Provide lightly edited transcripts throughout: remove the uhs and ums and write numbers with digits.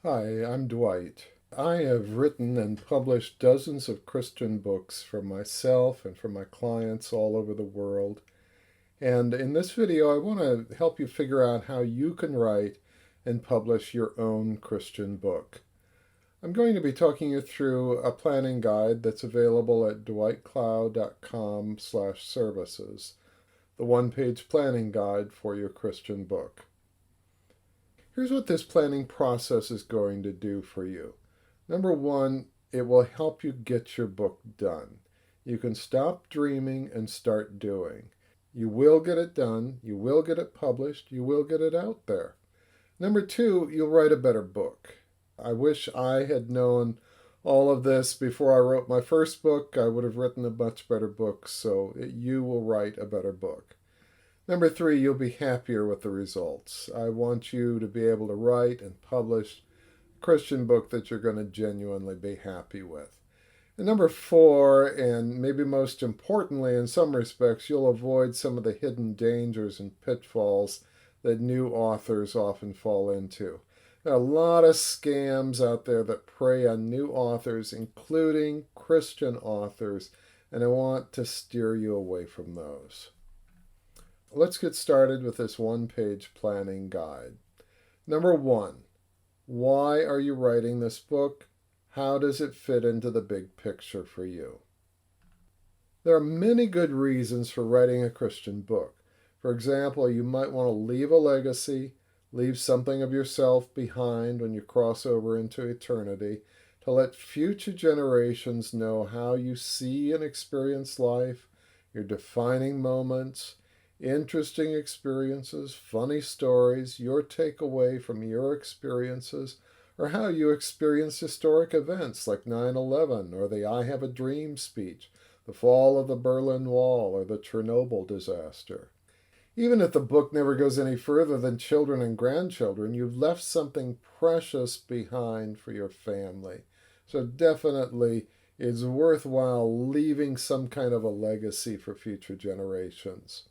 Hi, I'm Dwight. I have written and published dozens of Christian books for myself and for my clients all over the world. And in this video, I want to help you figure out how you can write and publish your own Christian book. I'm going to be talking you through a planning guide that's available at dwightclow.com/services, the one-page planning guide for your Christian book. Here's what this planning process is going to do for you. Number one, it will help you get your book done. You can stop dreaming and start doing. You will get it done. You will get it published. You will get it out there. Number two, you'll write a better book. I wish I had known all of this before I wrote my first book. I would have written a much better book, so you will write a better book. Number three, you'll be happier with the results. I want you to be able to write and publish a Christian book that you're going to genuinely be happy with. And number four, and maybe most importantly in some respects, you'll avoid some of the hidden dangers and pitfalls that new authors often fall into. There are a lot of scams out there that prey on new authors, including Christian authors, and I want to steer you away from those. Let's get started with this one-page planning guide. Number one, why are you writing this book? How does it fit into the big picture for you? There are many good reasons for writing a Christian book. For example, you might want to leave a legacy, leave something of yourself behind when you cross over into eternity, to let future generations know how you see and experience life, your defining moments, interesting experiences, funny stories, your takeaway from your experiences, or how you experienced historic events like 9/11 or the I Have a Dream speech, the fall of the Berlin Wall, or the Chernobyl disaster. Even if the book never goes any further than children and grandchildren, you've left something precious behind for your family. So definitely it's worthwhile leaving some kind of a legacy for future generations.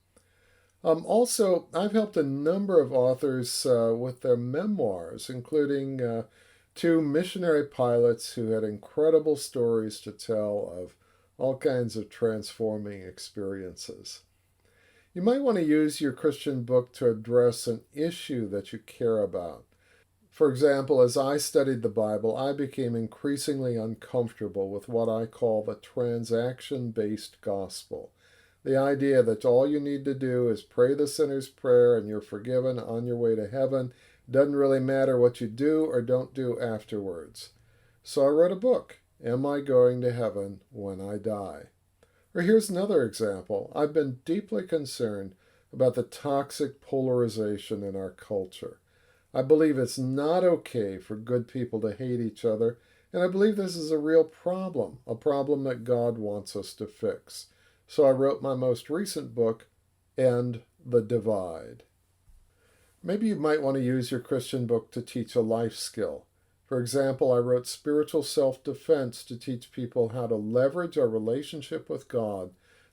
Also, I've helped a number of authors with their memoirs, including two missionary pilots who had incredible stories to tell of all kinds of transforming experiences. You might want to use your Christian book to address an issue that you care about. For example, as I studied the Bible, I became increasingly uncomfortable with what I call the transaction-based gospel. The idea that all you need to do is pray the sinner's prayer and you're forgiven on your way to heaven. Doesn't really matter what you do or don't do afterwards. So I wrote a book, Am I Going to Heaven When I Die? Or here's another example. I've been deeply concerned about the toxic polarization in our culture. I believe it's not okay for good people to hate each other, and I believe this is a real problem, a problem that God wants us to fix. So I wrote my most recent book, End the Divide. Maybe you might want to use your Christian book to teach a life skill. For example, I wrote Spiritual Self-Defense to teach people how to leverage our relationship with God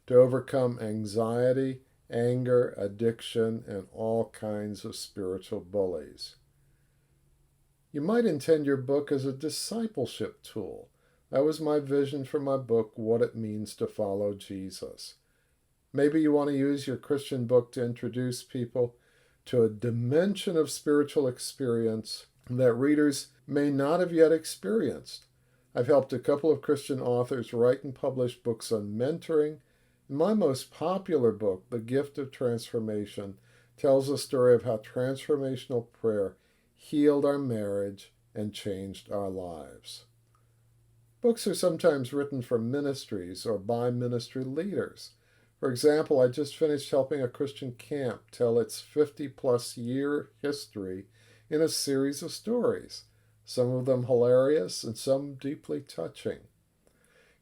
to overcome anxiety, anger, addiction, and all kinds of spiritual bullies. You might intend your book as a discipleship tool. That was my vision for my book, What It Means to Follow Jesus. Maybe you want to use your Christian book to introduce people to a dimension of spiritual experience that readers may not have yet experienced. I've helped a couple of Christian authors write and publish books on mentoring. My most popular book, The Gift of Transformation, tells the story of how transformational prayer healed our marriage and changed our lives. Books are sometimes written for ministries or by ministry leaders. For example, I just finished helping a Christian camp tell its 50-plus year history in a series of stories, some of them hilarious and some deeply touching.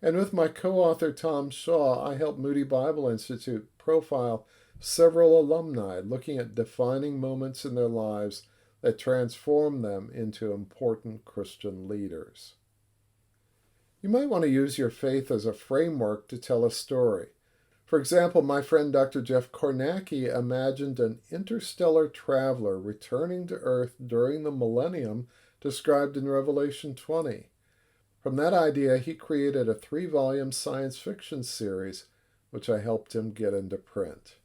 And with my co-author Tom Shaw, I helped Moody Bible Institute profile several alumni looking at defining moments in their lives that transformed them into important Christian leaders. You might want to use your faith as a framework to tell a story. For example, my friend Dr. Jeff Kornacki imagined an interstellar traveler returning to Earth during the millennium described in Revelation 20. From that idea, he created a 3-volume science fiction series, which I helped him get into print.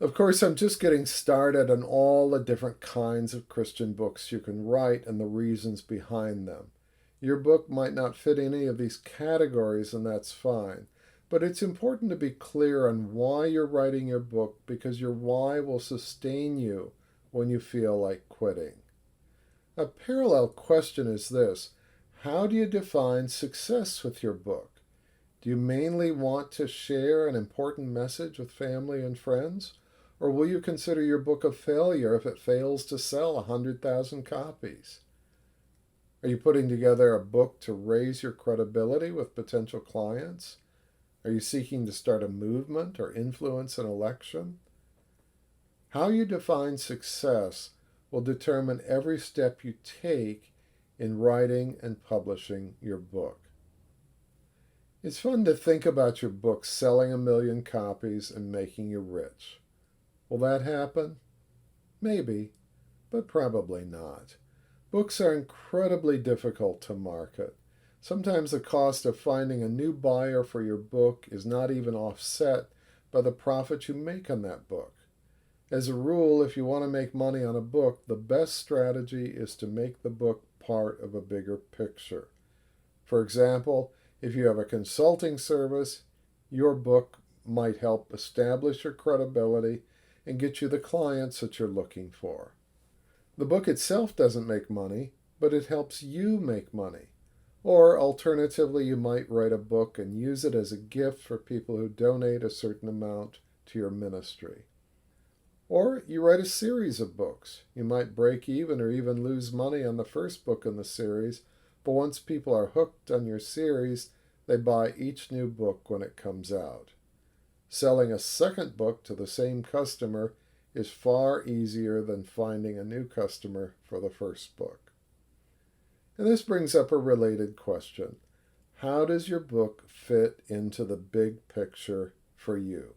Of course, I'm just getting started on all the different kinds of Christian books you can write and the reasons behind them. Your book might not fit any of these categories, and that's fine. But it's important to be clear on why you're writing your book, because your why will sustain you when you feel like quitting. A parallel question is this: how do you define success with your book? Do you mainly want to share an important message with family and friends? Or will you consider your book a failure if it fails to sell 100,000 copies? Are you putting together a book to raise your credibility with potential clients? Are you seeking to start a movement or influence an election? How you define success will determine every step you take in writing and publishing your book. It's fun to think about your book selling 1 million copies and making you rich. Will that happen? Maybe, but probably not. Books are incredibly difficult to market. Sometimes the cost of finding a new buyer for your book is not even offset by the profit you make on that book. As a rule, if you want to make money on a book, the best strategy is to make the book part of a bigger picture. For example, if you have a consulting service, your book might help establish your credibility and get you the clients that you're looking for. The book itself doesn't make money, but it helps you make money. Or alternatively, you might write a book and use it as a gift for people who donate a certain amount to your ministry. Or you write a series of books. You might break even or even lose money on the first book in the series, but once people are hooked on your series, they buy each new book when it comes out. Selling a second book to the same customer is far easier than finding a new customer for the first book. And this brings up a related question. How does your book fit into the big picture for you?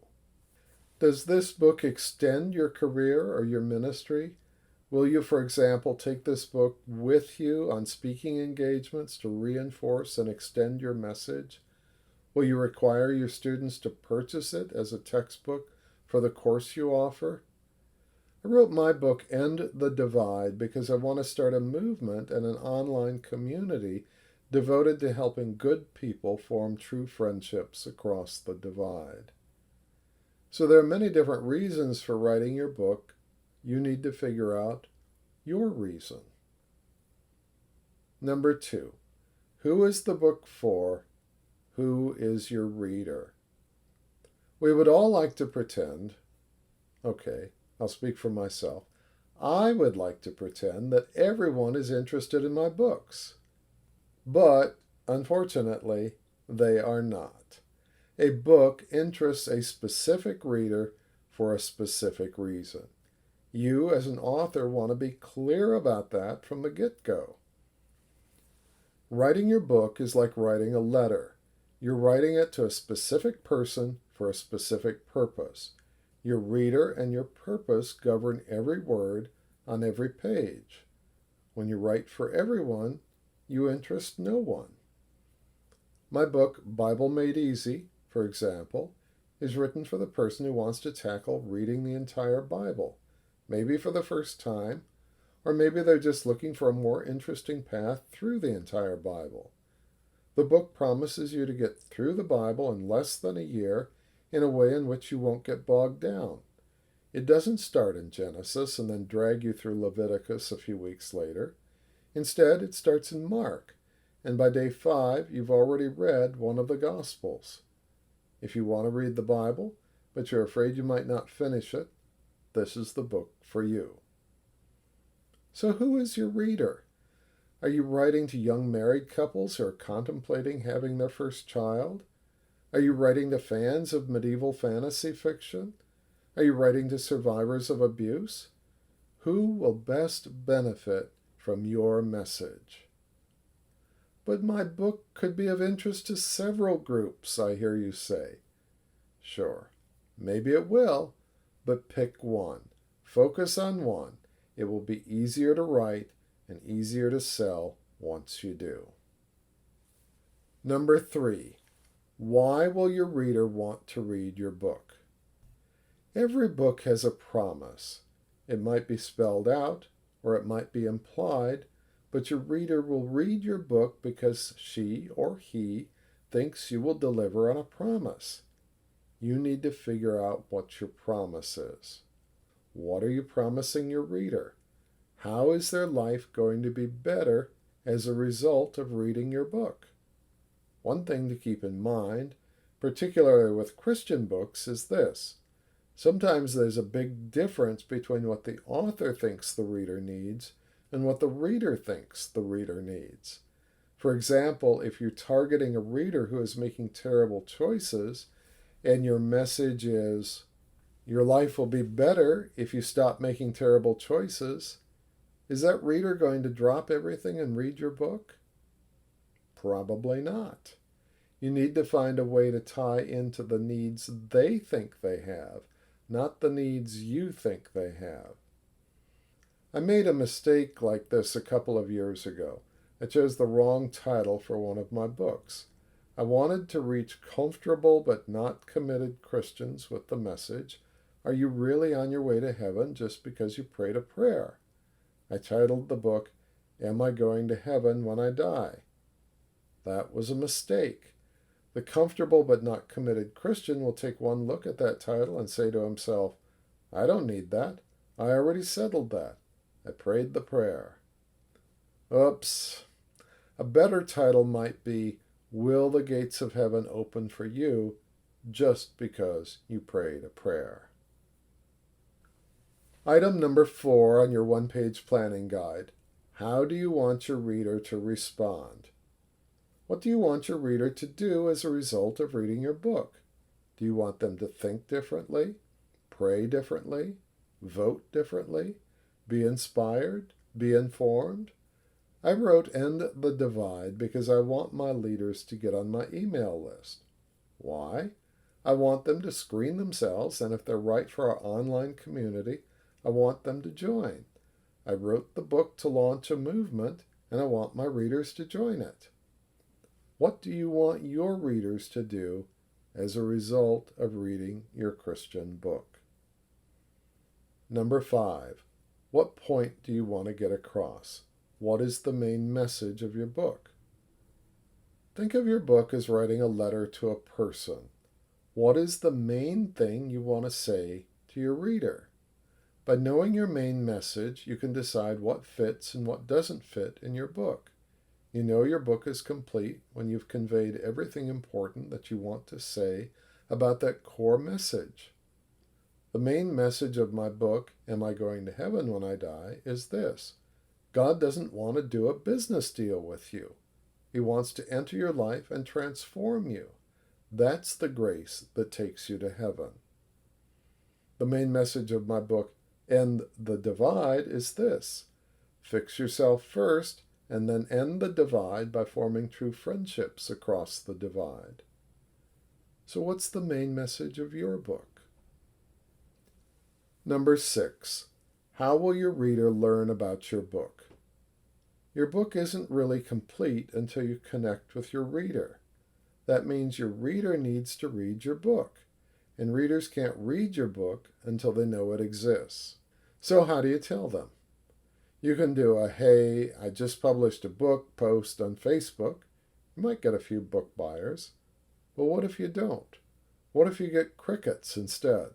Does this book extend your career or your ministry? Will you, for example, take this book with you on speaking engagements to reinforce and extend your message? Will you require your students to purchase it as a textbook for the course you offer? I wrote my book, End the Divide, because I want to start a movement and an online community devoted to helping good people form true friendships across the divide. So there are many different reasons for writing your book. You need to figure out your reason. Number 2, who is the book for? Who is your reader? We would all like to pretend, okay, I'll speak for myself, I would like to pretend that everyone is interested in my books. But, unfortunately, they are not. A book interests a specific reader for a specific reason. You, as an author, want to be clear about that from the get-go. Writing your book is like writing a letter. You're writing it to a specific person for a specific purpose. Your reader and your purpose govern every word on every page. When you write for everyone, you interest no one. My book, Bible Made Easy, for example, is written for the person who wants to tackle reading the entire Bible, maybe for the first time, or maybe they're just looking for a more interesting path through the entire Bible. The book promises you to get through the Bible in less than a year in a way in which you won't get bogged down. It doesn't start in Genesis and then drag you through Leviticus a few weeks later. Instead, it starts in Mark, and by day 5, you've already read one of the Gospels. If you want to read the Bible, but you're afraid you might not finish it, this is the book for you. So who is your reader? Are you writing to young married couples who are contemplating having their first child? Are you writing to fans of medieval fantasy fiction? Are you writing to survivors of abuse? Who will best benefit from your message? But my book could be of interest to several groups, I hear you say. Sure, maybe it will, but pick one. Focus on one. It will be easier to write and easier to sell once you do. Number 3, why will your reader want to read your book? Every book has a promise. It might be spelled out or it might be implied, but your reader will read your book because she or he thinks you will deliver on a promise. You need to figure out what your promise is. What are you promising your reader? How is their life going to be better as a result of reading your book? One thing to keep in mind, particularly with Christian books, is this. Sometimes there's a big difference between what the author thinks the reader needs and what the reader thinks the reader needs. For example, if you're targeting a reader who is making terrible choices and your message is, your life will be better if you stop making terrible choices, is that reader going to drop everything and read your book? Probably not. You need to find a way to tie into the needs they think they have, not the needs you think they have. I made a mistake like this a couple of years ago. I chose the wrong title for one of my books. I wanted to reach comfortable but not committed Christians with the message, are you really on your way to heaven just because you prayed a prayer? I titled the book, Am I Going to Heaven When I Die? That was a mistake. The comfortable but not committed Christian will take one look at that title and say to himself, I don't need that. I already settled that. I prayed the prayer. Oops. A better title might be, Will the Gates of Heaven Open for You just because you prayed a prayer? Item number 4 on your one-page planning guide. How do you want your reader to respond? What do you want your reader to do as a result of reading your book? Do you want them to think differently, pray differently, vote differently, be inspired, be informed? I wrote End the Divide because I want my leaders to get on my email list. Why? I want them to screen themselves, and if they're right for our online community, I want them to join. I wrote the book to launch a movement, and I want my readers to join it. What do you want your readers to do as a result of reading your Christian book? Number 5, what point do you want to get across? What is the main message of your book? Think of your book as writing a letter to a person. What is the main thing you want to say to your reader? By knowing your main message, you can decide what fits and what doesn't fit in your book. You know your book is complete when you've conveyed everything important that you want to say about that core message. The main message of my book, Am I Going to Heaven When I Die?, is this. God doesn't want to do a business deal with you. He wants to enter your life and transform you. That's the grace that takes you to heaven. The main message of my book, End the Divide, is this. Fix yourself first and then end the divide by forming true friendships across the divide. So what's the main message of your book? Number 6, how will your reader learn about your book? Your book isn't really complete until you connect with your reader. That means your reader needs to read your book, and readers can't read your book until they know it exists. So how do you tell them? You can do a, hey, I just published a book post on Facebook. You might get a few book buyers. But what if you don't? What if you get crickets instead?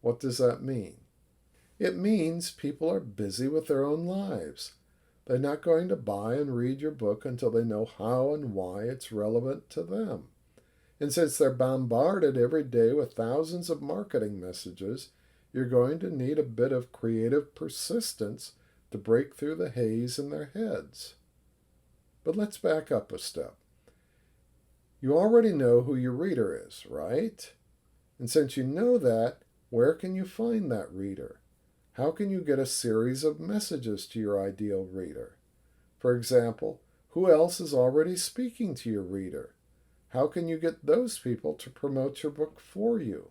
What does that mean? It means people are busy with their own lives. They're not going to buy and read your book until they know how and why it's relevant to them. And since they're bombarded every day with thousands of marketing messages, you're going to need a bit of creative persistence to break through the haze in their heads. But let's back up a step. You already know who your reader is, right? And since you know that, where can you find that reader? How can you get a series of messages to your ideal reader? For example, who else is already speaking to your reader? How can you get those people to promote your book for you?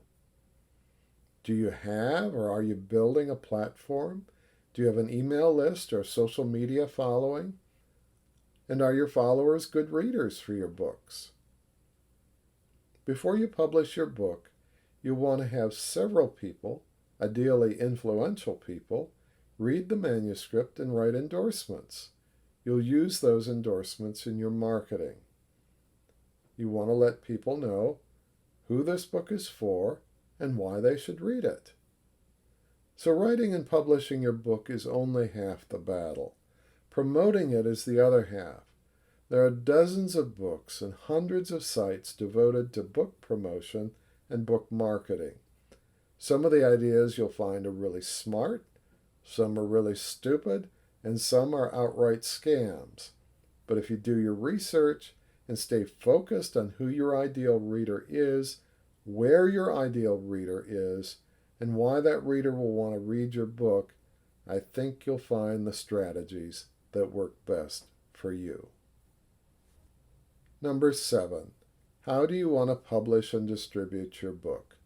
Do you have or are you building a platform? Do you have an email list or social media following? And are your followers good readers for your books? Before you publish your book, you want to have several people, ideally influential people, read the manuscript and write endorsements. You'll use those endorsements in your marketing. You want to let people know who this book is for and why they should read it. So writing and publishing your book is only half the battle. Promoting it is the other half. There are dozens of books and hundreds of sites devoted to book promotion and book marketing. Some of the ideas you'll find are really smart, some are really stupid, and some are outright scams. But if you do your research and stay focused on who your ideal reader is, where your ideal reader is, and why that reader will want to read your book, I think you'll find the strategies that work best for you. Number 7, how do you want to publish and distribute your book?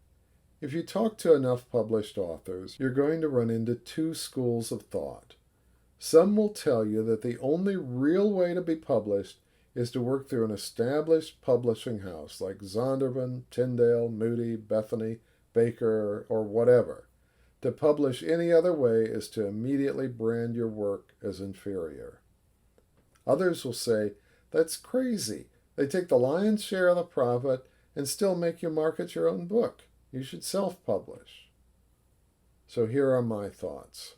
If you talk to enough published authors, you're going to run into two schools of thought. Some will tell you that the only real way to be published is to work through an established publishing house like Zondervan, Tyndale, Moody, Bethany, Baker, or whatever. To publish any other way is to immediately brand your work as inferior. Others will say, that's crazy. They take the lion's share of the profit and still make you market your own book. You should self-publish. So here are my thoughts.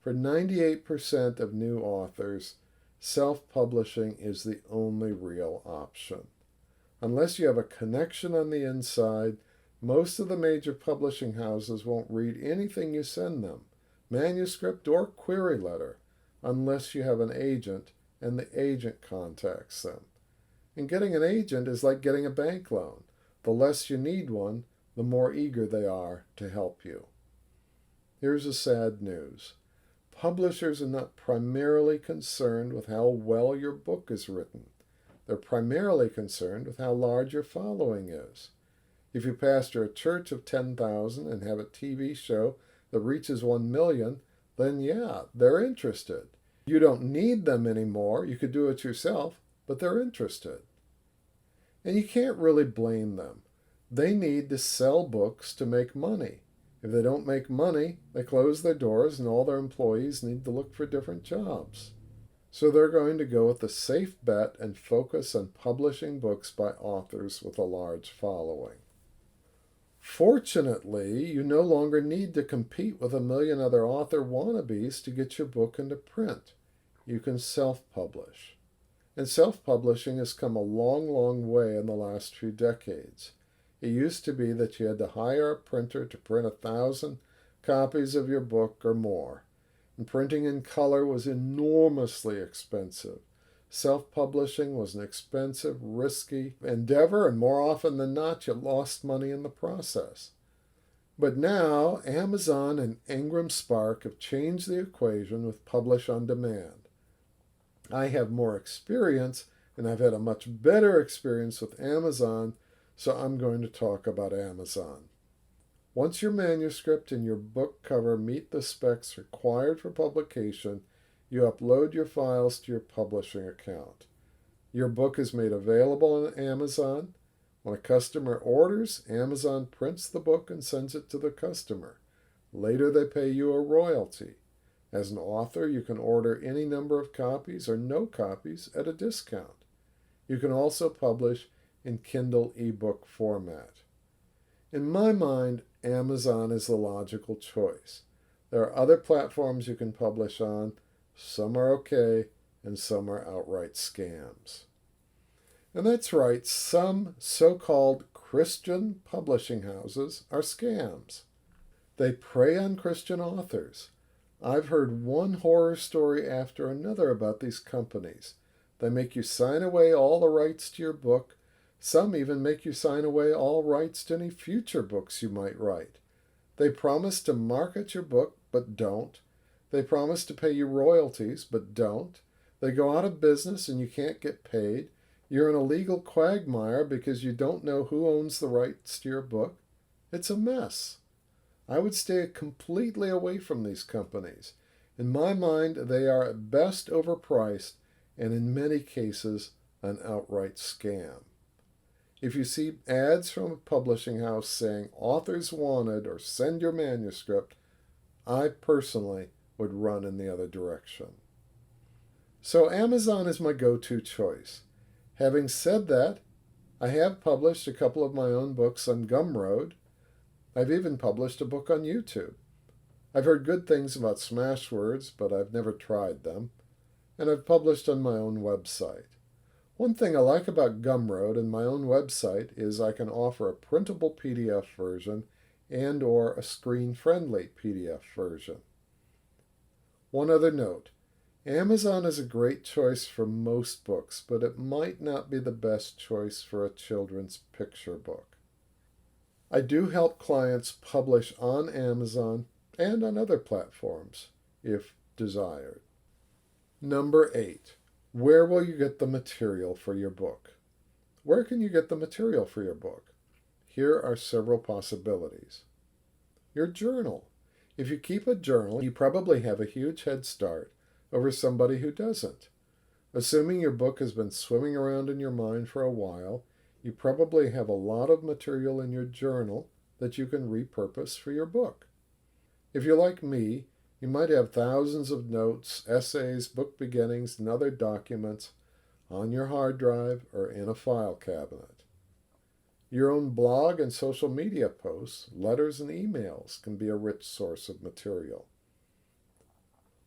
For 98% of new authors, self-publishing is the only real option. Unless you have a connection on the inside, most of the major publishing houses won't read anything you send them, manuscript or query letter, unless you have an agent and the agent contacts them. And getting an agent is like getting a bank loan. The less you need one, the more eager they are to help you. Here's the sad news. Publishers are not primarily concerned with how well your book is written. They're primarily concerned with how large your following is. If you pastor a church of 10,000 and have a TV show that reaches 1 million, then yeah, they're interested. You don't need them anymore. You could do it yourself, but they're interested. And you can't really blame them. They need to sell books to make money. If they don't make money, they close their doors and all their employees need to look for different jobs. So they're going to go with the safe bet and focus on publishing books by authors with a large following. Fortunately, you no longer need to compete with a million other author wannabes to get your book into print. You can self-publish. And self-publishing has come a long, long way in the last few decades. It used to be that you had to hire a printer to print 1,000 copies of your book or more. And printing in color was enormously expensive. Self-publishing was an expensive, risky endeavor, and more often than not, you lost money in the process. But now, Amazon and Ingram Spark have changed the equation with Publish on Demand. I have more experience, and I've had a much better experience with Amazon, so I'm going to talk about Amazon. Once your manuscript and your book cover meet the specs required for publication, you upload your files to your publishing account. Your book is made available on Amazon. When a customer orders, Amazon prints the book and sends it to the customer. Later, they pay you a royalty. As an author, you can order any number of copies or no copies at a discount. You can also publish in Kindle ebook format. In my mind, Amazon is the logical choice. There are other platforms you can publish on. Some are okay, and some are outright scams. And that's right, some so-called Christian publishing houses are scams. They prey on Christian authors. I've heard one horror story after another about these companies. They make you sign away all the rights to your book. Some even make you sign away all rights to any future books you might write. They promise to market your book, but don't. They promise to pay you royalties, but don't. They go out of business and you can't get paid. You're in a legal quagmire because you don't know who owns the rights to your book. It's a mess. I would stay completely away from these companies. In my mind, they are at best overpriced and in many cases an outright scam. If you see ads from a publishing house saying authors wanted or send your manuscript, I personally would run in the other direction. So Amazon is my go-to choice. Having said that, I have published a couple of my own books on Gumroad. I've even published a book on YouTube. I've heard good things about Smashwords, but I've never tried them. And I've published on my own website. One thing I like about Gumroad and my own website is I can offer a printable PDF version and or a screen-friendly PDF version. One other note. Amazon is a great choice for most books, but it might not be the best choice for a children's picture book. I do help clients publish on Amazon and on other platforms, if desired. Number 8. Where will you get the material for your book? Where can you get the material for your book? Here are several possibilities. Your journal. If you keep a journal, you probably have a huge head start over somebody who doesn't. Assuming your book has been swimming around in your mind for a while, you probably have a lot of material in your journal that you can repurpose for your book. If you're like me, you might have thousands of notes, essays, book beginnings, and other documents on your hard drive or in a file cabinet. Your own blog and social media posts, letters, and emails can be a rich source of material.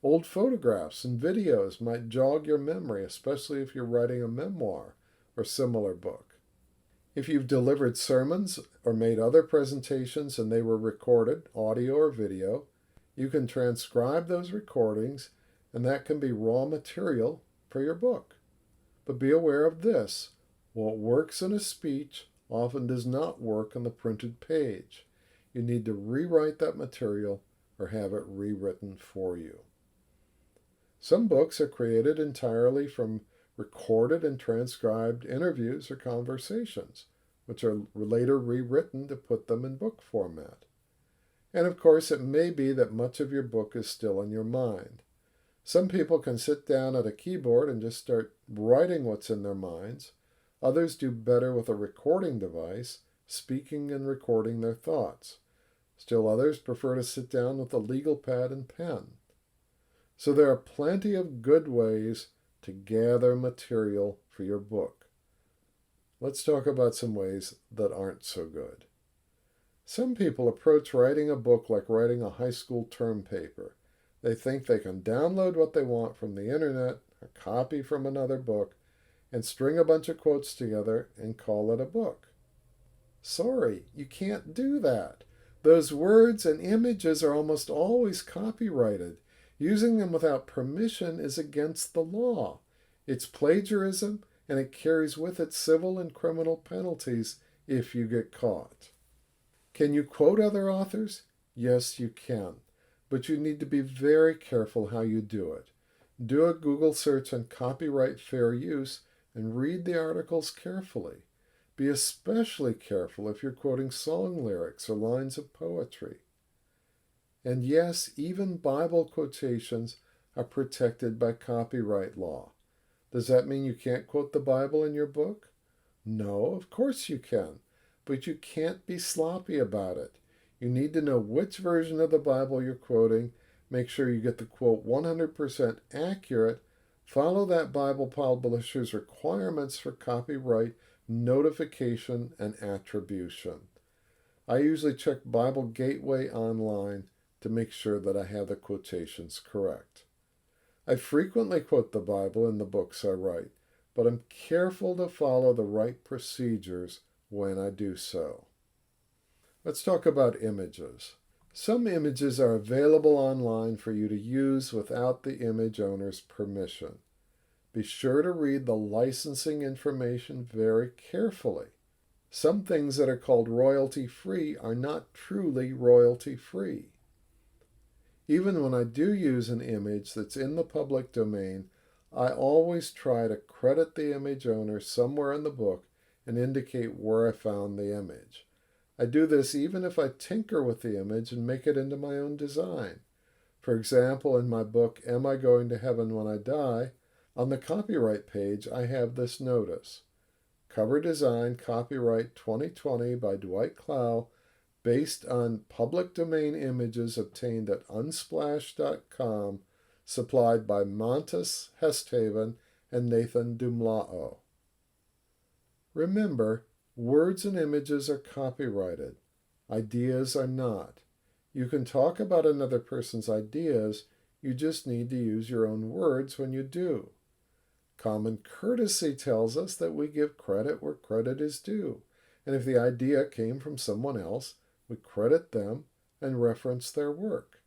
Old photographs and videos might jog your memory, especially if you're writing a memoir or similar book. If you've delivered sermons or made other presentations and they were recorded, audio or video, you can transcribe those recordings and that can be raw material for your book. But be aware of this. What works in a speech often does not work on the printed page. You need to rewrite that material or have it rewritten for you. Some books are created entirely from recorded and transcribed interviews or conversations, which are later rewritten to put them in book format. And of course, it may be that much of your book is still in your mind. Some people can sit down at a keyboard and just start writing what's in their minds. Others do better with a recording device, speaking and recording their thoughts. Still others prefer to sit down with a legal pad and pen. So there are plenty of good ways to gather material for your book. Let's talk about some ways that aren't so good. Some people approach writing a book like writing a high school term paper. They think they can download what they want from the internet, a copy from another book, and string a bunch of quotes together and call it a book. Sorry, you can't do that. Those words and images are almost always copyrighted. Using them without permission is against the law. It's plagiarism, and it carries with it civil and criminal penalties if you get caught. Can you quote other authors? Yes, you can, but you need to be very careful how you do it. Do a Google search on copyright fair use and read the articles carefully. Be especially careful if you're quoting song lyrics or lines of poetry. And yes, even Bible quotations are protected by copyright law. Does that mean you can't quote the Bible in your book? No, of course you can, but you can't be sloppy about it. You need to know which version of the Bible you're quoting, make sure you get the quote 100% accurate, follow that Bible publisher's requirements for copyright notification and attribution. I usually check Bible Gateway online to make sure that I have the quotations correct. I frequently quote the Bible in the books I write, but I'm careful to follow the right procedures when I do so. Let's talk about images. Some images are available online for you to use without the image owner's permission. Be sure to read the licensing information very carefully. Some things that are called royalty-free are not truly royalty-free. Even when I do use an image that's in the public domain, I always try to credit the image owner somewhere in the book and indicate where I found the image. I do this even if I tinker with the image and make it into my own design. For example, in my book, Am I Going to Heaven When I Die? On the copyright page, I have this notice. Cover design, copyright 2020 by Dwight, based on public domain images obtained at unsplash.com, supplied by Montes Hesthaven and Nathan Dumlao. Remember, words and images are copyrighted. Ideas are not. You can talk about another person's ideas, you just need to use your own words when you do. Common courtesy tells us that we give credit where credit is due, and if the idea came from someone else, we credit them and reference their work.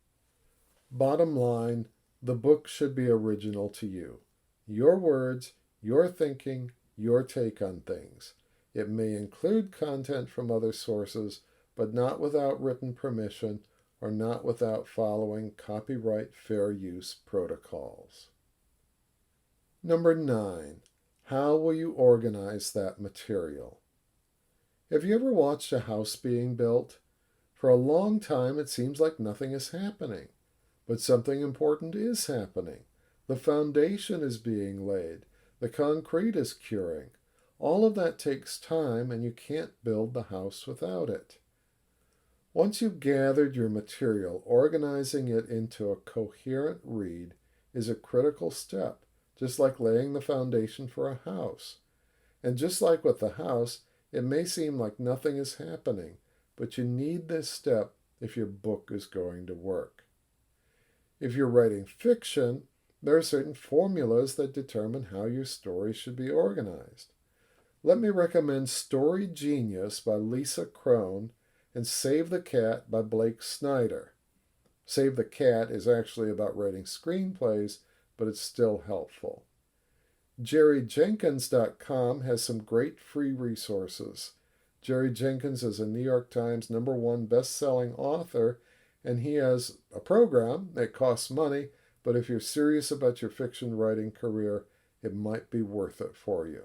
Bottom line, the book should be original to you. Your words, your thinking, your take on things. It may include content from other sources, but not without written permission or not without following copyright fair use protocols. Number 9. How will you organize that material? Have you ever watched a house being built? For a long time, it seems like nothing is happening, but something important is happening. The foundation is being laid. The concrete is curing. All of that takes time, and you can't build the house without it. Once you've gathered your material, organizing it into a coherent read is a critical step, just like laying the foundation for a house. And just like with the house, it may seem like nothing is happening, but you need this step if your book is going to work. If you're writing fiction, there are certain formulas that determine how your story should be organized. Let me recommend Story Genius by Lisa Crone and Save the Cat by Blake Snyder. Save the Cat is actually about writing screenplays, but it's still helpful. JerryJenkins.com has some great free resources. Jerry Jenkins is a New York Times #1 best-selling author, and he has a program that costs money, but if you're serious about your fiction writing career, it might be worth it for you.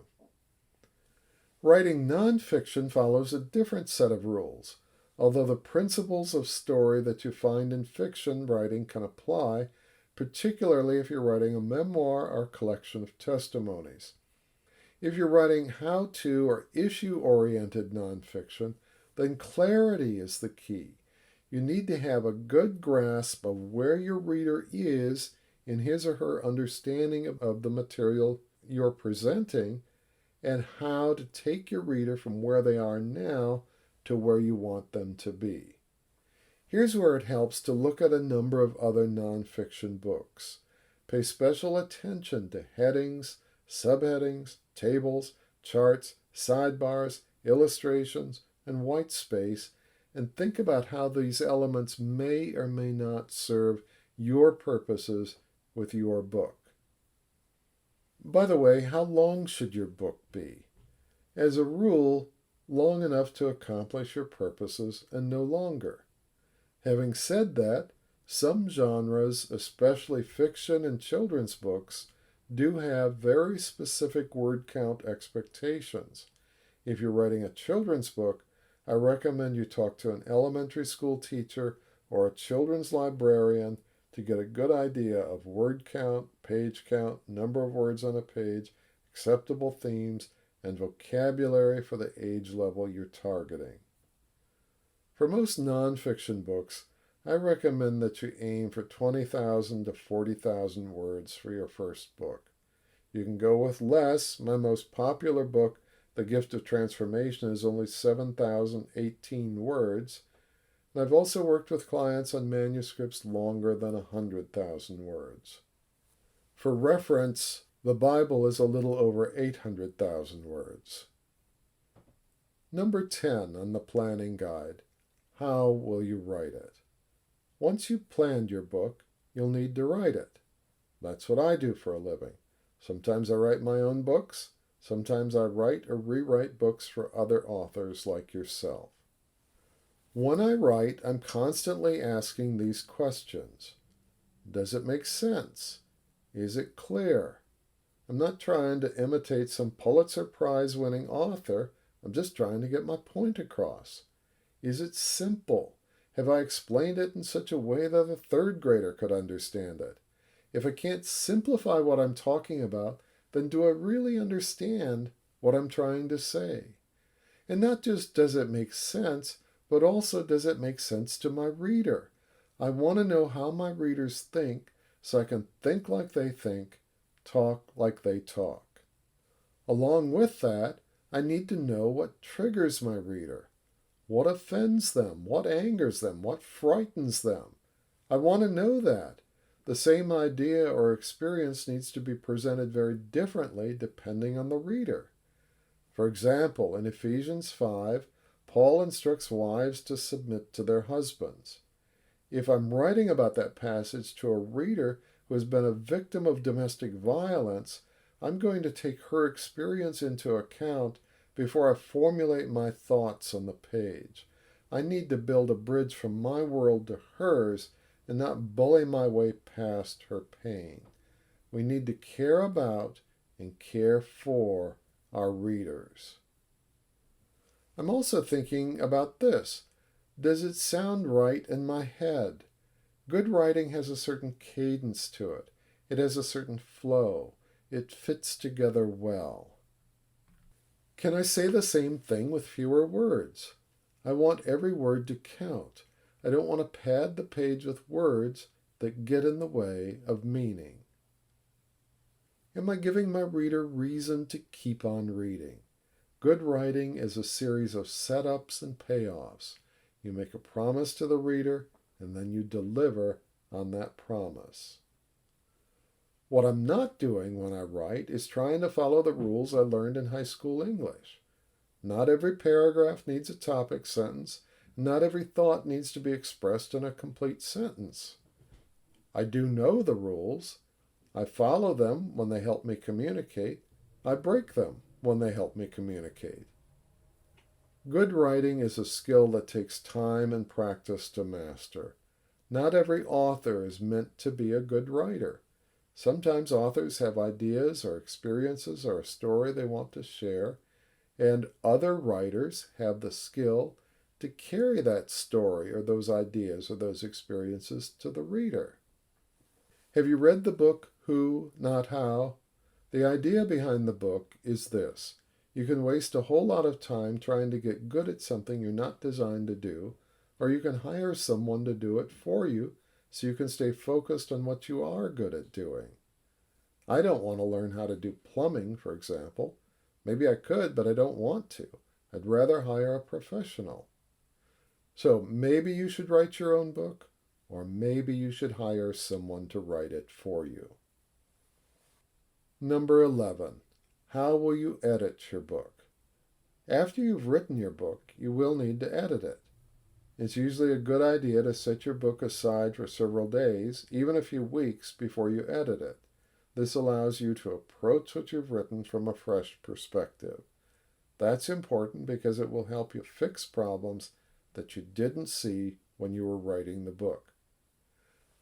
Writing nonfiction follows a different set of rules. Although the principles of story that you find in fiction writing can apply, particularly if you're writing a memoir or collection of testimonies. If you're writing how-to or issue-oriented nonfiction, then clarity is the key. You need to have a good grasp of where your reader is in his or her understanding of the material you're presenting and how to take your reader from where they are now to where you want them to be. Here's where it helps to look at a number of other nonfiction books. Pay special attention to headings, subheadings, tables, charts, sidebars, illustrations, and white space, and think about how these elements may or may not serve your purposes with your book. By the way, how long should your book be? As a rule, long enough to accomplish your purposes and no longer. Having said that, some genres, especially fiction and children's books, do have very specific word count expectations. If you're writing a children's book, I recommend you talk to an elementary school teacher or a children's librarian to get a good idea of word count, page count, number of words on a page, acceptable themes, and vocabulary for the age level you're targeting. For most nonfiction books, I recommend that you aim for 20,000 to 40,000 words for your first book. You can go with less. My most popular book, The Gift of Transformation, is only 7,018 words. And I've also worked with clients on manuscripts longer than 100,000 words. For reference, the Bible is a little over 800,000 words. Number 10 on the planning guide. How will you write it? Once you've planned your book, you'll need to write it. That's what I do for a living. Sometimes I write my own books. Sometimes I write or rewrite books for other authors like yourself. When I write, I'm constantly asking these questions. Does it make sense? Is it clear? I'm not trying to imitate some Pulitzer Prize-winning author. I'm just trying to get my point across. Is it simple? Have I explained it in such a way that a third grader could understand it? If I can't simplify what I'm talking about, then do I really understand what I'm trying to say? And not just does it make sense, but also does it make sense to my reader? I want to know how my readers think so I can think like they think, talk like they talk. Along with that, I need to know what triggers my reader. What offends them? What angers them? What frightens them? I want to know that. The same idea or experience needs to be presented very differently depending on the reader. For example, in Ephesians 5, Paul instructs wives to submit to their husbands. If I'm writing about that passage to a reader who has been a victim of domestic violence, I'm going to take her experience into account before I formulate my thoughts on the page. I need to build a bridge from my world to hers and not bully my way past her pain. We need to care about and care for our readers. I'm also thinking about this. Does it sound right in my head? Good writing has a certain cadence to it. It has a certain flow. It fits together well. Can I say the same thing with fewer words? I want every word to count. I don't want to pad the page with words that get in the way of meaning. Am I giving my reader reason to keep on reading? Good writing is a series of setups and payoffs. You make a promise to the reader, and then you deliver on that promise. What I'm not doing when I write is trying to follow the rules I learned in high school English. Not every paragraph needs a topic sentence. Not every thought needs to be expressed in a complete sentence. I do know the rules. I follow them when they help me communicate. I break them when they help me communicate. Good writing is a skill that takes time and practice to master. Not every author is meant to be a good writer. Sometimes authors have ideas or experiences or a story they want to share, and other writers have the skill to carry that story or those ideas or those experiences to the reader. Have you read the book Who, Not How? The idea behind the book is this. You can waste a whole lot of time trying to get good at something you're not designed to do, or you can hire someone to do it for you so you can stay focused on what you are good at doing. I don't want to learn how to do plumbing, for example. Maybe I could, but I don't want to. I'd rather hire a professional. So maybe you should write your own book, or maybe you should hire someone to write it for you. Number 11. How will you edit your book? After you've written your book, you will need to edit it. It's usually a good idea to set your book aside for several days, even a few weeks, before you edit it. This allows you to approach what you've written from a fresh perspective. That's important because it will help you fix problems that you didn't see when you were writing the book.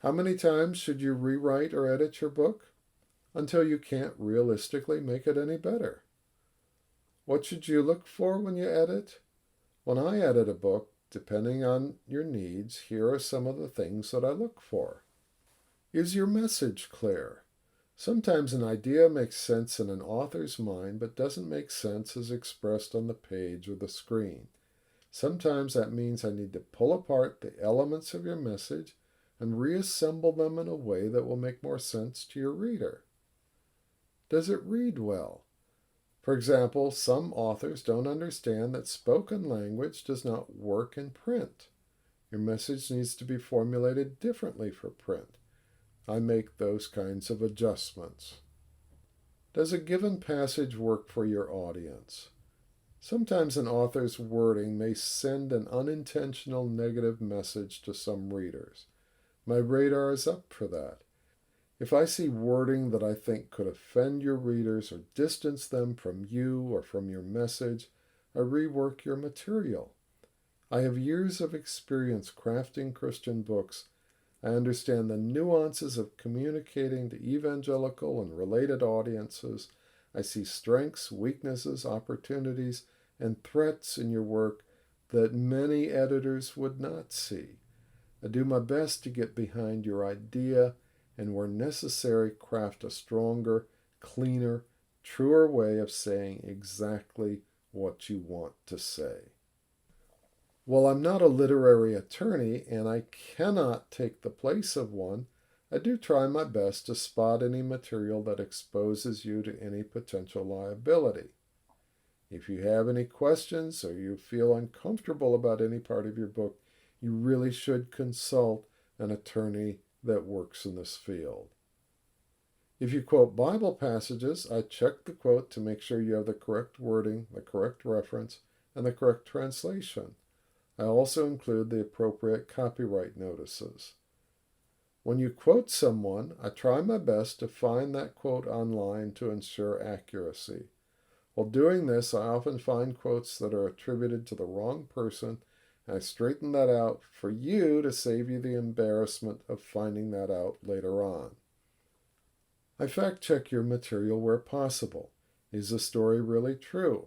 How many times should you rewrite or edit your book? Until you can't realistically make it any better. What should you look for when you edit? When I edit a book, depending on your needs, here are some of the things that I look for. Is your message clear? Sometimes an idea makes sense in an author's mind but doesn't make sense as expressed on the page or the screen. Sometimes that means I need to pull apart the elements of your message and reassemble them in a way that will make more sense to your reader. Does it read well? For example, some authors don't understand that spoken language does not work in print. Your message needs to be formulated differently for print. I make those kinds of adjustments. Does a given passage work for your audience? Sometimes an author's wording may send an unintentional negative message to some readers. My radar is up for that. If I see wording that I think could offend your readers or distance them from you or from your message, I rework your material. I have years of experience crafting Christian books. I understand the nuances of communicating to evangelical and related audiences. I see strengths, weaknesses, opportunities, and threats in your work that many editors would not see. I do my best to get behind your idea and, where necessary, craft a stronger, cleaner, truer way of saying exactly what you want to say. While I'm not a literary attorney and I cannot take the place of one, I do try my best to spot any material that exposes you to any potential liability. If you have any questions or you feel uncomfortable about any part of your book, you really should consult an attorney that works in this field. If you quote Bible passages, I check the quote to make sure you have the correct wording, the correct reference, and the correct translation. I also include the appropriate copyright notices. When you quote someone, I try my best to find that quote online to ensure accuracy. While doing this, I often find quotes that are attributed to the wrong person, and I straighten that out for you to save you the embarrassment of finding that out later on. I fact-check your material where possible. Is the story really true?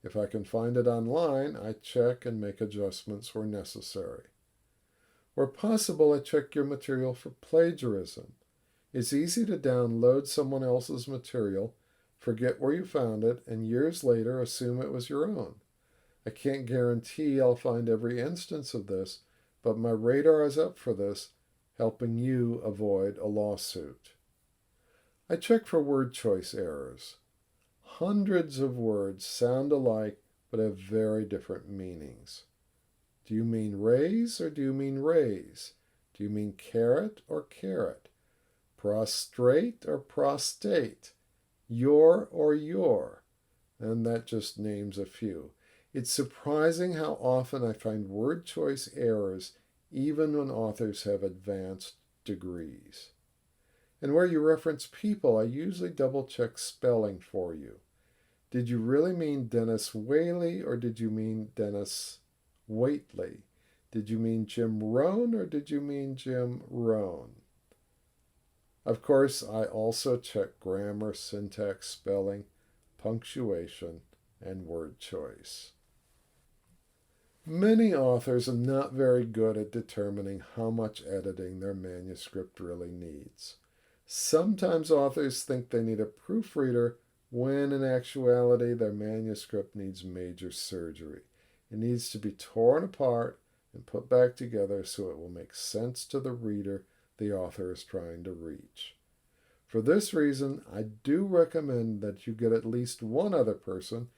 If I can find it online, I check and make adjustments where necessary. Where possible, I check your material for plagiarism. It's easy to download someone else's material, forget where you found it, and years later assume it was your own. I can't guarantee I'll find every instance of this, but my radar is up for this, helping you avoid a lawsuit. I check for word choice errors. Hundreds of words sound alike but have very different meanings. Do you mean raise or do you mean raise? Do you mean carrot or carrot? Prostrate or prostate? Your or your? And that just names a few. It's surprising how often I find word choice errors even when authors have advanced degrees. And where you reference people, I usually double-check spelling for you. Did you really mean Dennis Whaley or did you mean Dennis Waitley? Did you mean Jim Rohn or did you mean Jim Rohn? Of course, I also check grammar, syntax, spelling, punctuation, and word choice. Many authors are not very good at determining how much editing their manuscript really needs. Sometimes authors think they need a proofreader when in actuality their manuscript needs major surgery. It needs to be torn apart and put back together so it will make sense to the reader the author is trying to reach. For this reason, I do recommend that you get at least one other person,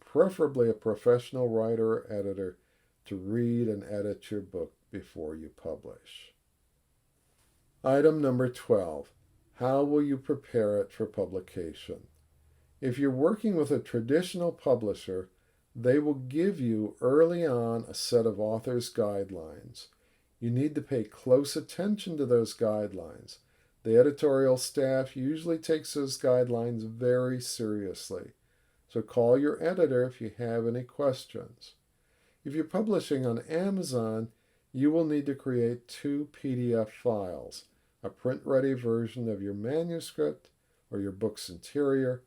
preferably a professional writer or editor, to read and edit your book before you publish. Item number 12. How will you prepare it for publication? If you're working with a traditional publisher, they will give you early on a set of author's guidelines. You need to pay close attention to those guidelines. The editorial staff usually takes those guidelines very seriously. So call your editor if you have any questions. If you're publishing on Amazon, you will need to create 2 PDF files, a print-ready version of your manuscript or your book's interior,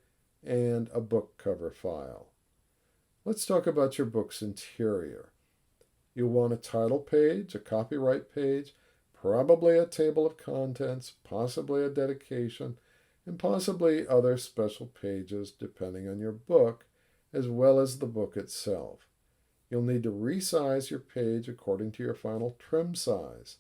and a book cover file. Let's talk about your book's interior. You'll want a title page, a copyright page, probably a table of contents, possibly a dedication, and possibly other special pages depending on your book, as well as the book itself. You'll need to resize your page according to your final trim size.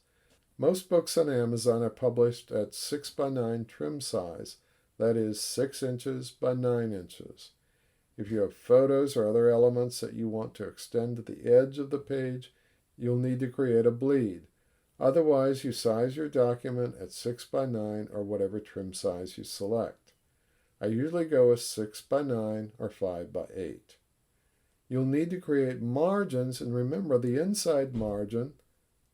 Most books on Amazon are published at 6x9 trim size, that is 6 inches by 9 inches. If you have photos or other elements that you want to extend to the edge of the page, you'll need to create a bleed. Otherwise, you size your document at 6x9 or whatever trim size you select. I usually go with 6x9 or 5x8. You'll need to create margins, and remember the inside margin,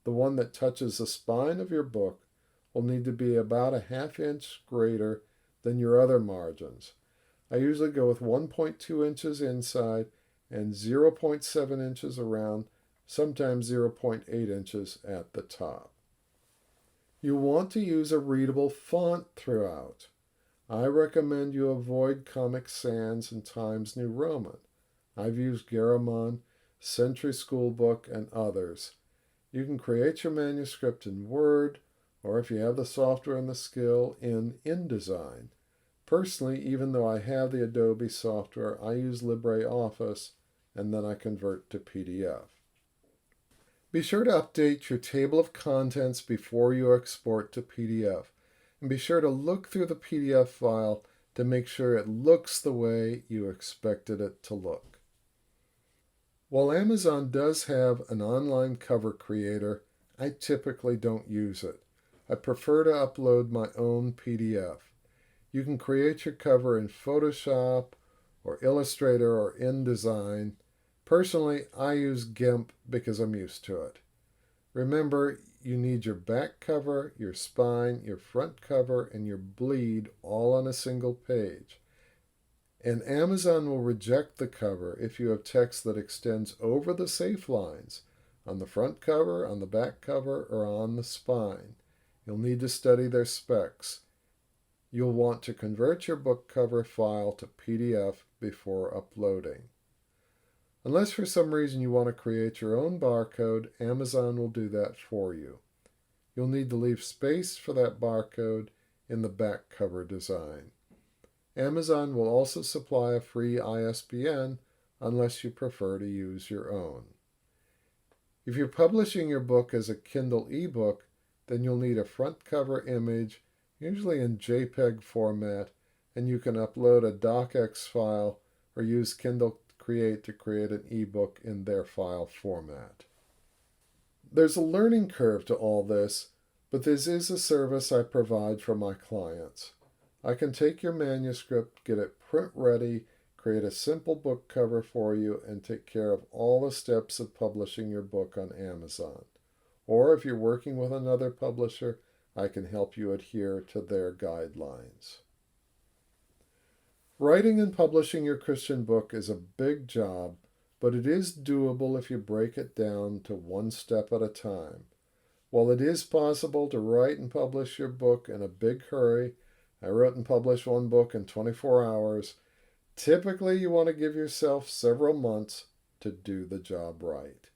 the one that touches the spine of your book, will need to be about a ½ inch greater than your other margins. I usually go with 1.2 inches inside and 0.7 inches around, sometimes 0.8 inches at the top. You want to use a readable font throughout. I recommend you avoid Comic Sans and Times New Roman. I've used Garamond, Century School Book, and others. You can create your manuscript in Word, or if you have the software and the skill, in InDesign. Personally, even though I have the Adobe software, I use LibreOffice, and then I convert to PDF. Be sure to update your table of contents before you export to PDF, and be sure to look through the PDF file to make sure it looks the way you expected it to look. While Amazon does have an online cover creator, I typically don't use it. I prefer to upload my own PDF. You can create your cover in Photoshop or Illustrator or InDesign. Personally, I use GIMP because I'm used to it. Remember, you need your back cover, your spine, your front cover, and your bleed all on a single page. And Amazon will reject the cover if you have text that extends over the safe lines on the front cover, on the back cover, or on the spine. You'll need to study their specs. You'll want to convert your book cover file to PDF before uploading. Unless for some reason you want to create your own barcode, Amazon will do that for you. You'll need to leave space for that barcode in the back cover design. Amazon will also supply a free ISBN unless you prefer to use your own. If you're publishing your book as a Kindle ebook, then you'll need a front cover image, usually in JPEG format, and you can upload a docx file or use Kindle Create to create an ebook in their file format. There's a learning curve to all this, but this is a service I provide for my clients. I can take your manuscript, get it print ready, create a simple book cover for you, and take care of all the steps of publishing your book on Amazon. Or if you're working with another publisher, I can help you adhere to their guidelines. Writing and publishing your Christian book is a big job, but it is doable if you break it down to one step at a time. While it is possible to write and publish your book in a big hurry, I wrote and published one book in 24 hours, typically you want to give yourself several months to do the job right.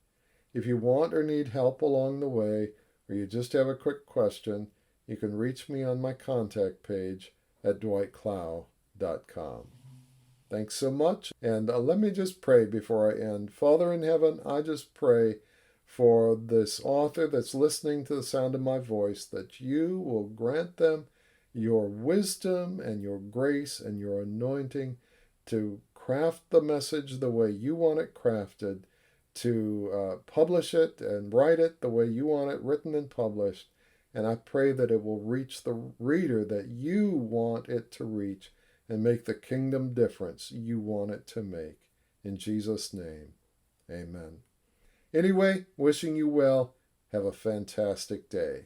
If you want or need help along the way, or you just have a quick question, you can reach me on my contact page at dwightclough.com. Thanks so much, and let me just pray before I end. Father in heaven, I just pray for this author that's listening to the sound of my voice, that you will grant them your wisdom and your grace and your anointing to craft the message the way you want it crafted, to publish it and write it the way you want it written and published. And I pray that it will reach the reader that you want it to reach and make the kingdom difference you want it to make. In Jesus' name, amen. Anyway, wishing you well. Have a fantastic day.